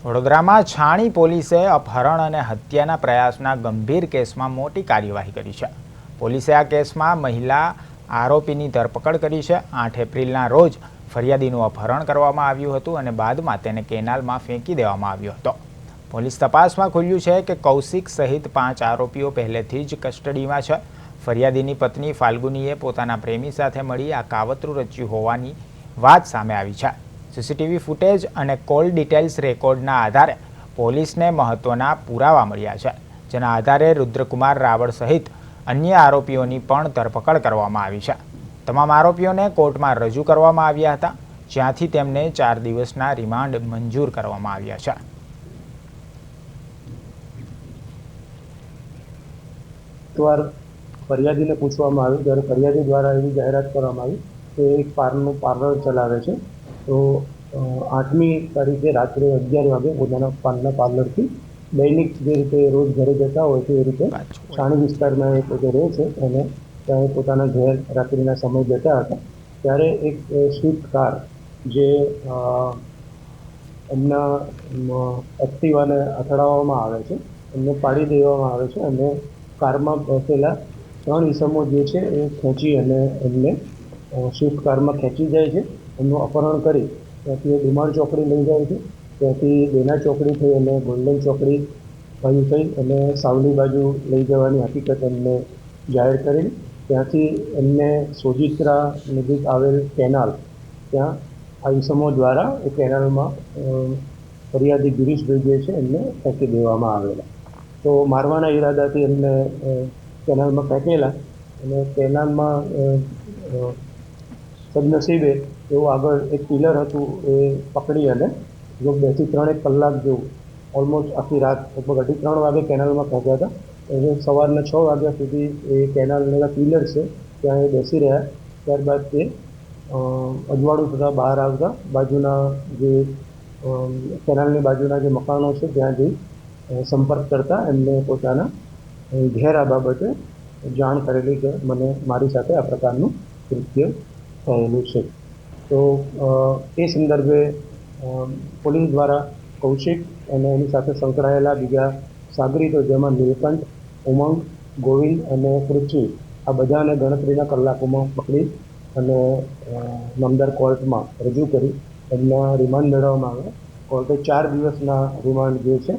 વડોદરામાં છાણી પોલીસે અપહરણ અને હત્યાના પ્રયાસના ગંભીર કેસમાં મોટી કાર્યવાહી કરી છે। પોલીસે આ કેસમાં મહિલા આરોપીની ધરપકડ કરી છે। 8 એપ્રિલના રોજ ફરિયાદીનું અપહરણ કરવામાં આવ્યું હતું અને બાદમાં તેને કેનાલમાં ફેંકી દેવામાં આવ્યો હતો। પોલીસ તપાસમાં ખુલ્યું છે કે કૌશિક સહિત 5 આરોપીઓ પહેલેથી જ કસ્ટડીમાં છે। ફરિયાદીની પત્ની ફાલ્ગુનીએ પોતાના પ્રેમી સાથે મળી આ કાવતરું રચ્યું હોવાની વાત સામે આવી છે। સીસીટીવી ફૂટેજ અને કોલ ડિટેલ્સ રેકોર્ડના આધારે પોલીસને મહત્વના પુરાવા મળ્યા છે, જેના આધારે રુદ્રકુમાર રાવળ સહિત અન્ય આરોપીઓની પણ ધરપકડ કરવામાં આવી છે। તમામ આરોપીઓને કોર્ટમાં રજૂ કરવામાં આવ્યા હતા, જ્યાંથી તેમને 4 દિવસના રિમાન્ડ મંજૂર કરવામાં આવ્યા છે। એકવાર ફરિયાદીને પૂછવામાં આવ્યું ત્યારે ફરિયાદી દ્વારા એવી જાહેરાત કરવામાં આવી કે એક પાર્લર ચલાવે છે, તો 8મી તારીખે રાત્રે 11 વાગે પોતાના પાર્લરથી દૈનિક જે રીતે રોજ ઘરે જતા હોય છે એ રીતે છાણી વિસ્તારમાં એ પોતે રહે છે અને ત્યાં પોતાના ઘેર રાત્રિના સમય જતા હતા ત્યારે એક સ્વિફ્ટ કાર જે એમના એક્ટિવાને અથડાવવામાં આવે છે, એમને પાડી દેવામાં આવે છે અને કારમાં બેસેલા 3 ઈસમો જે છે એ ખેંચી અને એમને સ્વિફ્ટ કારમાં ખેંચી જાય છે। એમનું અપહરણ કરી ત્યાંથી ડુમાણ ચોકડી લઈ જાય છે, ત્યાંથી બેના ચોકડી થઈ અને ગોલ્ડન ચોકડી બાજુ થઈ અને સાવલી બાજુ લઈ જવાની હકીકત એમને જાહેર કરી। ત્યાંથી એમને સોજિત્રા નજીક આવેલ કેનાલ ત્યાં આ ઈસમો દ્વારા એ કેનાલમાં ફરિયાદી ગિરીશભાઈ જે છે એમને ફેંકી દેવામાં આવેલા। તો મારવાના ઈરાદાથી એમને કેનાલમાં ફેંકેલા અને કેનાલમાં સદનસીબે એવું આગળ એક પિલર હતું એ પકડી અને જો 2 થી 3 કલાક જેવું ઓલમોસ્ટ આખી રાત લગભગ 2:30 વાગે કેનાલમાં પહોંચ્યા હતા। એટલે સવારના 6 વાગ્યા સુધી એ કેનાલના પિલર છે ત્યાં એ બેસી રહ્યા। ત્યારબાદ તે અજવાળું થતાં બહાર આવતા બાજુના જે કેનાલની બાજુના જે મકાનો છે ત્યાં જઈ સંપર્ક કરતા એમને પોતાના ઘેર આ બાબતે જાણ કરેલી કે મને મારી સાથે આ પ્રકારનું કૃત્ય થયેલું છે। તો એ સંદર્ભે પોલીસ દ્વારા કૌશિક અને એની સાથે સંકળાયેલા બીજા સાગરીતો જેમાં નીલકંઠ, ઉમંગ, ગોવિંદ અને પૃથ્વી આ બધાને ગણતરીના કલાકોમાં પકડી અને નામદાર કોર્ટમાં રજૂ કરી એમના રિમાન્ડ મેળવવામાં આવ્યા। કોર્ટે 4 દિવસના રિમાન્ડ જે છે